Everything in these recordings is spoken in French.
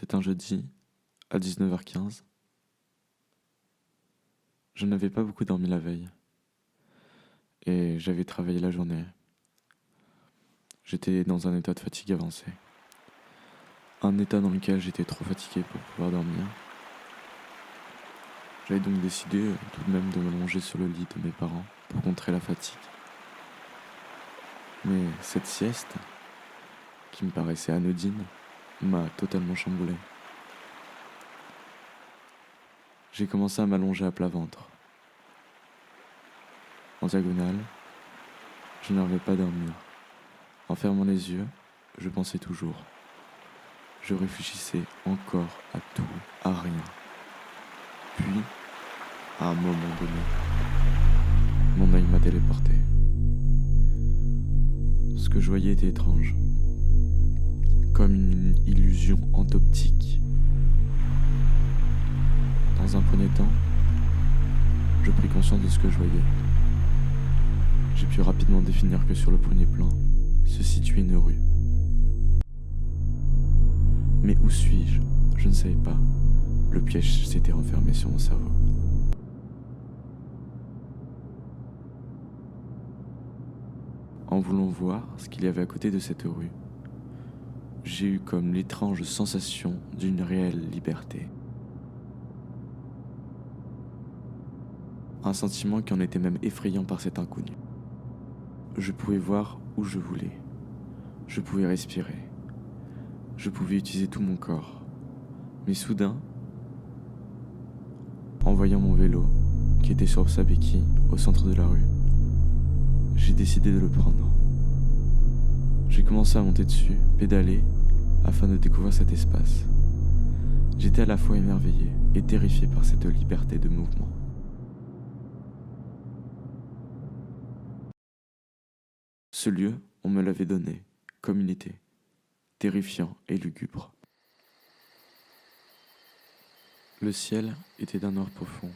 C'est un jeudi, à 19h15. Je n'avais pas beaucoup dormi la veille, et j'avais travaillé la journée. J'étais dans un état de fatigue avancé. Un état dans lequel j'étais trop fatigué pour pouvoir dormir. J'avais donc décidé tout de même de m'allonger sur le lit de mes parents pour contrer la fatigue. Mais cette sieste, qui me paraissait anodine, m'a totalement chamboulé. J'ai commencé à m'allonger à plat ventre. En diagonale, je n'arrivais pas à dormir. En fermant les yeux, je pensais toujours. Je réfléchissais encore à tout, à rien. Puis, à un moment donné, mon œil m'a téléporté. Ce que je voyais était étrange, comme une illusion entoptique. Dans un premier temps, je pris conscience de ce que je voyais. J'ai pu rapidement définir que sur le premier plan se situait une rue. Mais où suis-je? Je ne savais pas. Le piège s'était refermé sur mon cerveau. En voulant voir ce qu'il y avait à côté de cette rue, j'ai eu comme l'étrange sensation d'une réelle liberté. Un sentiment qui en était même effrayant par cet inconnu. Je pouvais voir où je voulais. Je pouvais respirer. Je pouvais utiliser tout mon corps. Mais soudain, en voyant mon vélo, qui était sur sa béquille, au centre de la rue, j'ai décidé de le prendre. J'ai commencé à monter dessus, pédaler, afin de découvrir cet espace. J'étais à la fois émerveillé et terrifié par cette liberté de mouvement. Ce lieu, on me l'avait donné, comme il était, terrifiant et lugubre. Le ciel était d'un noir profond.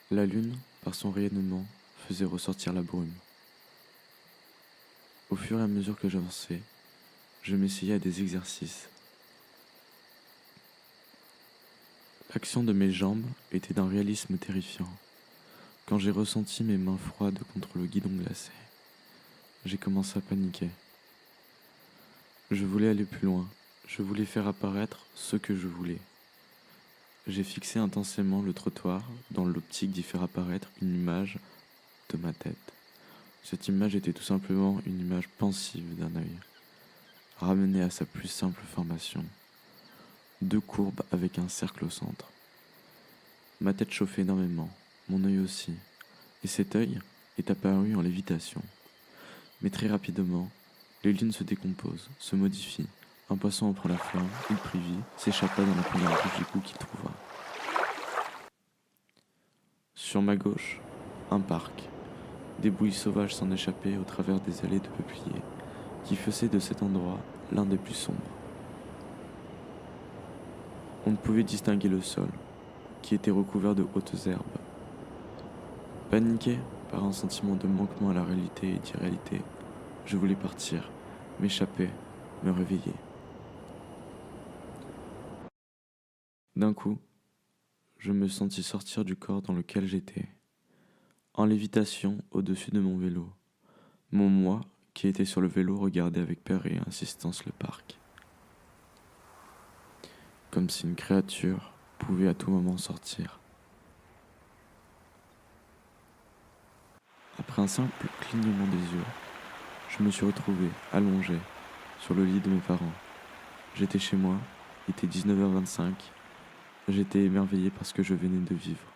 La lune, par son rayonnement, faisait ressortir la brume. Au fur et à mesure que j'avançais, je m'essayais à des exercices. L'action de mes jambes était d'un réalisme terrifiant. Quand j'ai ressenti mes mains froides contre le guidon glacé, j'ai commencé à paniquer. Je voulais aller plus loin. Je voulais faire apparaître ce que je voulais. J'ai fixé intensément le trottoir dans l'optique d'y faire apparaître une image de ma tête. Cette image était tout simplement une image pensive d'un œil, ramenée à sa plus simple formation. 2 courbes avec un cercle au centre. Ma tête chauffait énormément, mon œil aussi, et cet œil est apparu en lévitation. Mais très rapidement, les lunes se décomposent, se modifient. Un poisson en prend la forme, il prit vie, s'échappa dans la première bouche d'égout qu'il trouva. Sur ma gauche, un parc. Des bouilles sauvages s'en échappaient au travers des allées de peupliers, qui faisaient de cet endroit l'un des plus sombres. On ne pouvait distinguer le sol, qui était recouvert de hautes herbes. Paniqué par un sentiment de manquement à la réalité et d'irréalité, je voulais partir, m'échapper, me réveiller. D'un coup, je me sentis sortir du corps dans lequel j'étais, en lévitation au-dessus de mon vélo. Mon moi, qui était sur le vélo, regardait avec peur et insistance le parc. Comme si une créature pouvait à tout moment sortir. Après un simple clignement des yeux, je me suis retrouvé allongé sur le lit de mes parents. J'étais chez moi, il était 19h25. J'étais émerveillé par ce que je venais de vivre.